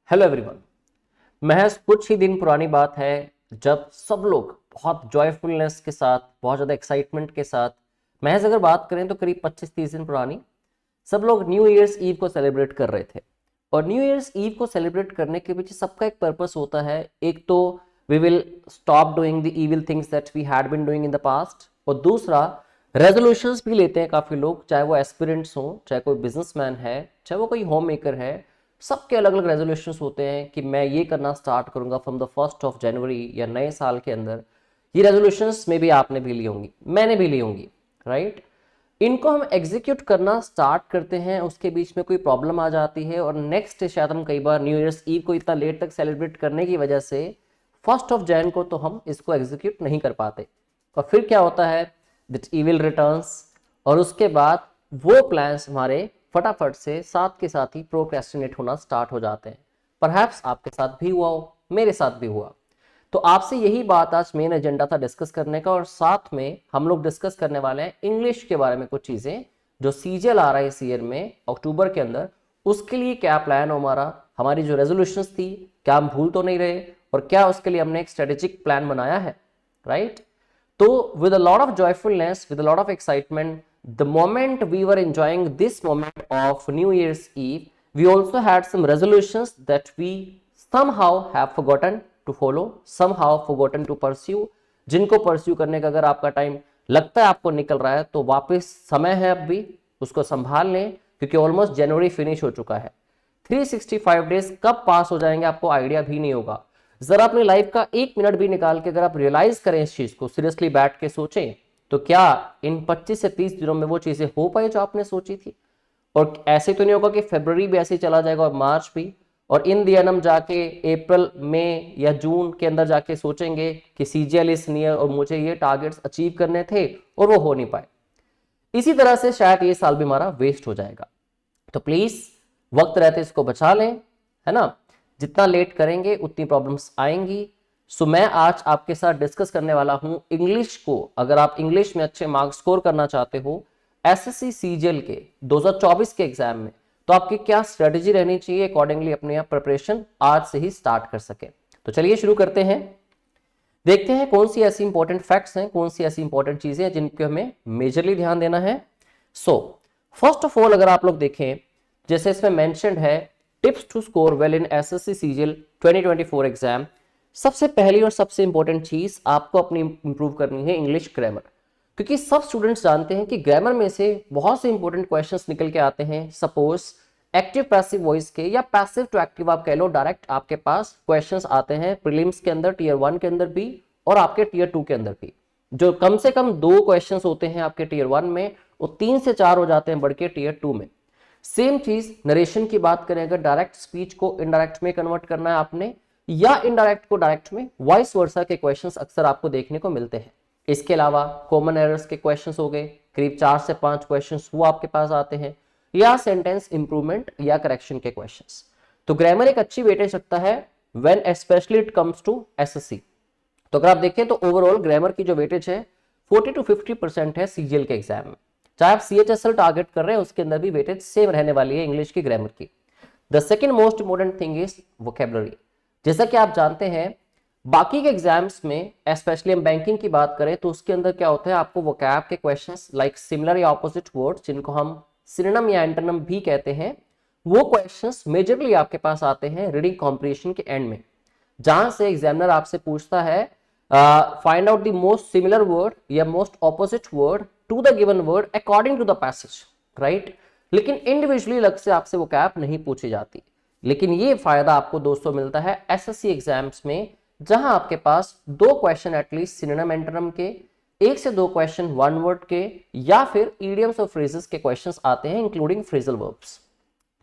Hello everyone. महज कुछ ही दिन पुरानी बात है जब सब लोग बहुत जॉयफुलनेस के साथ, बहुत ज़्यादा एक्साइटमेंट के साथ, महज अगर बात करें तो करीब 25-30 दिन पुरानी, सब लोग न्यू ईयर्स ईव को सेलिब्रेट कर रहे थे। और न्यू ईयर्स ईव को सेलिब्रेट करने के पीछे सबका एक पर्पस होता है। एक तो we will stop doing the evil things that we had been doing in the past, और दूसरा रेजोल्यूशंस भी लेते हैं काफ़ी लोग, चाहे वो एस्पिरेंट्स हों, चाहे कोई बिजनेसमैन है, चाहे वो कोई होम मेकर है। सबके अलग अलग रेजोल्यूशंस होते हैं कि मैं ये करना स्टार्ट करूंगा फ्रॉम द 1 जनवरी या नए साल के अंदर। ये रेजोल्यूशंस में भी आपने भी ली होंगी, मैंने भी ली होंगी, राइट। इनको हम एग्जीक्यूट करना स्टार्ट करते हैं, उसके बीच में कोई प्रॉब्लम आ जाती है और नेक्स्ट डे शायद हम कई बार न्यू ईयर्स ईव को इतना लेट तक सेलिब्रेट करने की वजह से 1 जन को तो हम इसको एग्जीक्यूट नहीं कर पाते। और फिर क्या होता है, दैट इविल रिटर्न्स, और उसके बाद वो प्लान्स हमारे फटाफट से साथ के साथ ही प्रोक्रेस्टिनेट होना स्टार्ट हो जाते हैं। परहैप्स आपके साथ भी हुआ हो, मेरे साथ भी हुआ। तो आपसे यही बात आज मेन एजेंडा था डिस्कस करने का, और साथ में हम लोग डिस्कस करने वाले हैं इंग्लिश के बारे में कुछ चीजें जो सीजीएल आ रहा है इस ईयर में अक्टूबर के अंदर। उसके लिए क्या प्लान हो हमारा, हमारी जो रेजोल्यूशंस थी क्या हम भूल तो नहीं रहे, और क्या उसके लिए हमने एक स्ट्रेटेजिक प्लान बनाया है, राइट। तो with a lot of joyfulness, with a lot of excitement, the moment we were enjoying this moment of New Year's Eve, we also had some resolutions that we somehow have forgotten to follow, somehow forgotten to pursue, जिनको pursue करने का अगर आपका time लगता है आपको निकल रहा है तो वापस समय है अब भी उसको संभाल लें, क्योंकि ऑलमोस्ट जनवरी फिनिश हो चुका है। 365 डेज कब पास हो जाएंगे आपको आइडिया भी नहीं होगा। जरा अपनी लाइफ का 1 मिनट भी निकाल के अगर आप रियलाइज करें, इस चीज को सीरियसली बैठ के सोचें, तो क्या इन 25 से 30 दिनों में वो चीजें हो पाई जो आपने सोची थी। और ऐसे तो नहीं होगा कि फरवरी भी ऐसे ही चला जाएगा और मार्च भी, और इन दी एंड हम जाके अप्रैल मई या जून के अंदर जाके सोचेंगे कि सीजीएल इज नियर और मुझे ये टारगेट्स अचीव करने थे और वो हो नहीं पाए। इसी तरह से शायद ये साल भी हमारा वेस्ट हो जाएगा। तो प्लीज वक्त रहते इसको बचा लें, है ना। जितना लेट करेंगे उतनी प्रॉब्लम्स आएंगी। सो मैं आज आपके साथ डिस्कस करने वाला हूं इंग्लिश को। अगर आप इंग्लिश में अच्छे मार्क्स स्कोर करना चाहते हो एसएससी सीजीएल के 2024 के एग्जाम में, तो आपकी क्या स्ट्रेटेजी रहनी चाहिए, अकॉर्डिंगली अपने आप प्रिपरेशन आज से ही स्टार्ट कर सके। तो चलिए शुरू करते हैं। देखते हैं कौन सी ऐसी इंपॉर्टेंट फैक्ट्स हैं, कौन सी ऐसी इंपॉर्टेंट चीजें हैं जिन पे हमें मेजरली ध्यान देना है। सो फर्स्ट ऑफ ऑल अगर आप लोग देखें, जैसे इसमें मेंशन्ड है tips to score well in SSC CGL 2024 exam. सबसे पहली और सबसे इंपॉर्टेंट चीज आपको अपनी इंप्रूव करनी है इंग्लिश ग्रामर, क्योंकि सब स्टूडेंट्स जानते हैं कि ग्रामर में से बहुत से इंपॉर्टेंट क्वेश्चंस निकल के आते हैं। सपोज एक्टिव पैसिव वॉइस के या पैसिव टू एक्टिव आप कह लो, डायरेक्ट आपके पास क्वेश्चंस आते हैं प्रीलिम्स के अंदर, टीयर 1 के अंदर भी और आपके टीयर 2 के अंदर भी। जो कम से कम 2 क्वेश्चंस होते हैं आपके टीयर 1 में, वो 3 से 4 हो जाते हैं बढ़ के टीयर 2 में। सेम चीज नरेशन की बात करें, अगर डायरेक्ट स्पीच को इनडायरेक्ट में कन्वर्ट करना है आपने, या इनडायरेक्ट को डायरेक्ट में, वाइस वर्सा के क्वेश्चंस अक्सर आपको देखने को मिलते हैं। इसके अलावा कॉमन एरर्स के क्वेश्चंस हो गए, करीब 4 से 5 क्वेश्चंस वो आपके पास आते हैं, या सेंटेंस इंप्रूवमेंट या करेक्शन के क्वेश्चंस। तो ग्रामर एक अच्छी वेटेज रखता है when specially it comes to SSC. तो अगर आप देखें तो ओवरऑल ग्रामर की जो वेटेज है 40 to 50% है सीजीएल के एग्जाम में। चाहे आप सीएचएसएल टारगेट कर रहे हैं उसके अंदर भी वेटेज सेम रहने वाली है इंग्लिश की ग्रामर की। The second most important thing is vocabulary. जैसा कि आप जानते हैं बाकी के एग्जाम्स में, स्पेशली हम बैंकिंग की बात करें तो उसके अंदर क्या होता है, आपको वोकैब के क्वेश्चंस लाइक सिमिलर या ऑपोजिट वर्ड्स, जिनको हम सिनोनिम या एंटोनिम भी कहते हैं, वो क्वेश्चंस मेजरली आपके पास आते हैं रीडिंग कॉम्प्रिहेंशन के एंड में, जहां से एग्जामिनर आपसे पूछता है find out the most similar word या most opposite word to the given word according to the passage, right. लेकिन इंडिविजुअली अलग से आपसे वो कैप नहीं पूछी जाती। लेकिन ये फायदा आपको दोस्तों मिलता है एसएससी एग्जाम्स में, जहां आपके पास 2 क्वेश्चन एटलीस्ट सिनोनिम एंटोनिम के, 1 से 2 क्वेश्चन वन वर्ड के, या फिर इडियम्स और फ्रेजेस के क्वेश्चंस आते हैं इंक्लूडिंग फ्रेजल वर्ब्स।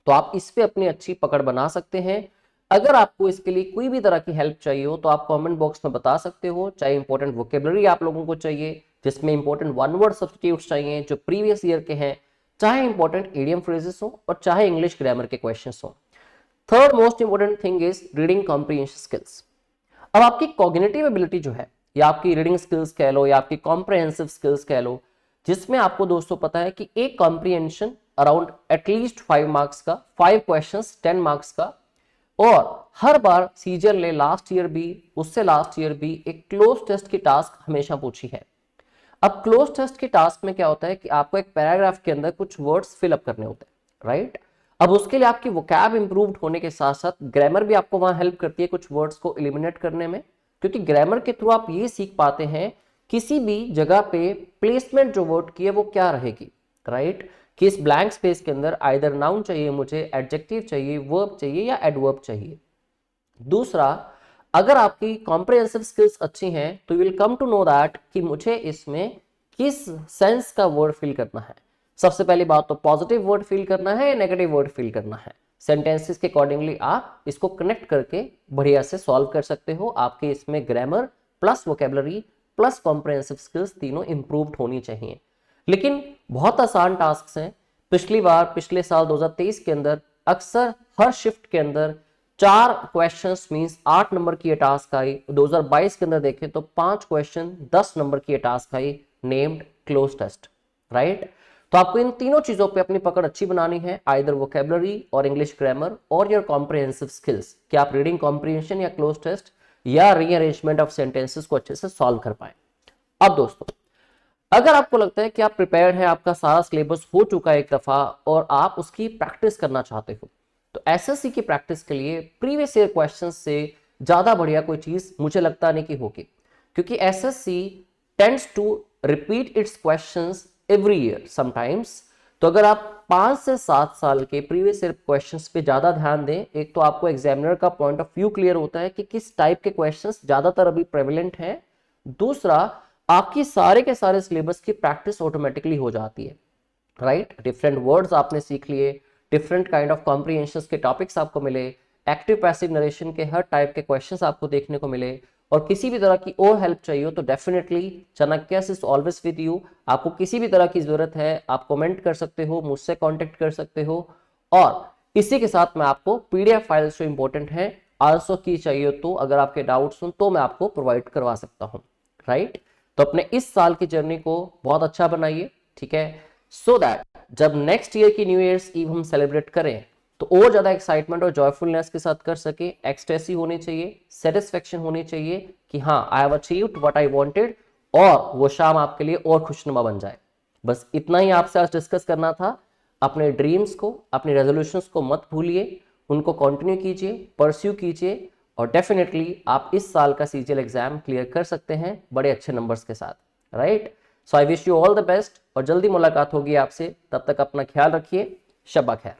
तो आप इस पे अपनी अच्छी पकड़ बना सकते हैं। अगर आपको इसके लिए कोई भी तरह की हेल्प चाहिए हो तो आप कमेंट बॉक्स में बता सकते हो। चाहे इंपॉर्टेंट वोकेबलरी आप लोगों को चाहिए जिसमें इंपॉर्टेंट वन वर्ड सब्स्टिट्यूट्स चाहिए जो प्रीवियस ईयर के हैं, चाहे इंपॉर्टेंट इडियम फ्रेजेस हो, और चाहे इंग्लिश ग्रामर के क्वेश्चंस हो। Third most important thing is reading comprehension skills. अब आपकी कॉग्निटिव एबिलिटी जो है, या आपकी रीडिंग स्किल्स कह लो या आपकी कॉम्प्रिहेंसिव स्किल्स कह लो, जिसमें आपको दोस्तों पता है कि एक कॉम्प्रिहेंशन अराउंड एटलीस्ट 5 मार्क्स का, 5 क्वेश्चंस 10 मार्क्स का, और हर बार सीजन ने लास्ट ईयर भी, उससे लास्ट ईयर भी एक क्लोज टेस्ट की टास्क हमेशा पूछी है। अब क्लोज टेस्ट के टास्क में क्या होता है कि आपको एक पैराग्राफ के अंदर कुछ वर्ड्स फिलअप करने होते हैं, राइट। अब उसके लिए आपकी वोकैब इंप्रूव्ड होने के साथ साथ ग्रामर भी आपको वहां हेल्प करती है कुछ वर्ड्स को एलिमिनेट करने में, क्योंकि ग्रामर के थ्रू आप ये सीख पाते हैं किसी भी जगह पे प्लेसमेंट जो वर्ड की है वो क्या रहेगी, राइट। कि इस ब्लैंक स्पेस के अंदर आइदर नाउन चाहिए मुझे, एडजेक्टिव चाहिए, वर्ब चाहिए या एडवर्ब चाहिए। दूसरा, अगर आपकी कॉम्प्रिहेंसिव स्किल्स अच्छी हैं तो you will come to know that कि मुझे इसमें किस सेंस का वर्ड फिल करना है। सबसे पहली बात तो पॉजिटिव वर्ड फिल करना है या नेगेटिव वर्ड फिल करना है। सेंटेंसेस के अकॉर्डिंगली आप इसको कनेक्ट करके बढ़िया से सॉल्व कर सकते हो। आपके इसमें grammar plus vocabulary plus comprehensive skills तीनों इंप्रूव्ड होनी चाहिए। लेकिन बहुत आसान टास्क हैं। पिछले साल 2023 के अंदर अक्सर हर शिफ्ट के अंदर 4 क्वेश्चंस मींस 8 नंबर की ये टास्क आई। 2022 के अंदर देखें तो 5 क्वेश्चन 10 नंबर की ये टास्क आई, नेम्ड क्लोज टेस्ट, राइट। तो आपको इन तीनों चीजों पे अपनी पकड़ अच्छी बनानी है, आइदर वोकेबलरी और इंग्लिश ग्रामर और योर कॉम्प्रिहेंसिव स्किल्स, कि आप रीडिंग कॉम्प्रिहेंशन या क्लोज टेस्ट या रीअरेंजमेंट ऑफ सेंटेंसेस को अच्छे से सॉल्व कर पाए। अब दोस्तों, अगर आपको लगता है कि आप प्रिपेयर्ड हैं, आपका सारा सिलेबस हो चुका है एक दफा और आप उसकी प्रैक्टिस करना चाहते हो, तो एसएससी की प्रैक्टिस के लिए प्रीवियस ईयर क्वेश्चंस से ज्यादा बढ़िया कोई चीज मुझे लगता नहीं कि होगी, क्योंकि SSC tends to repeat its questions every year sometimes. तो अगर आप 5 से 7 साल के प्रीवियस ईयर क्वेश्चंस पे ज्यादा ध्यान दें, एक तो आपको एग्जामिनर का पॉइंट ऑफ व्यू क्लियर होता है कि किस टाइप के क्वेश्चंस ज्यादातर अभी प्रेवलेंट हैं। दूसरा, आपकी सारे के सारे सिलेबस की प्रैक्टिस ऑटोमेटिकली हो जाती है, राइट। डिफरेंट वर्ड्स आपने सीख लिए, डिफरेंट काइंड ऑफ कॉम्प्रिहेंशन के टॉपिक्स आपको मिले, एक्टिव पैसिव नरेशन के हर टाइप के क्वेश्चंस आपको देखने को मिले। और किसी भी तरह की और हेल्प चाहिए हो तो definitely Chanakya is always with you. आपको किसी भी तरह की जरूरत है आप कमेंट कर सकते हो, मुझसे कांटेक्ट कर सकते हो। और इसी के साथ मैं आपको पीडीएफ फाइल्स जो इंपॉर्टेंट है आल्सो की चाहिए तो अगर आपके डाउट्स हो तो मैं आपको प्रोवाइड करवा सकता हूं, राइट। तो अपने इस साल की जर्नी को बहुत अच्छा बनाइए, ठीक है, सो दैट जब नेक्स्ट ईयर की न्यू ईयर्स ईव हम सेलिब्रेट करें तो और ज्यादा एक्साइटमेंट और जॉयफुलनेस के साथ कर सके। एक्सटेसी होनी चाहिए, सेटिस्फेक्शन होनी चाहिए कि हाँ I have achieved what I wanted, और वो शाम आपके लिए और खुशनुमा बन जाए। बस इतना ही आपसे आज डिस्कस करना था। अपने ड्रीम्स को, अपने रेजोल्यूशंस को मत भूलिए, उनको कंटिन्यू कीजिए, परस्यू कीजिए, और डेफिनेटली आप इस साल का सीजीएल एग्जाम क्लियर कर सकते हैं बड़े अच्छे नंबर्स के साथ, right. So I wish you all the best और जल्दी मुलाकात होगी आपसे। तब तक अपना ख्याल रखिए। शब्बा खैर।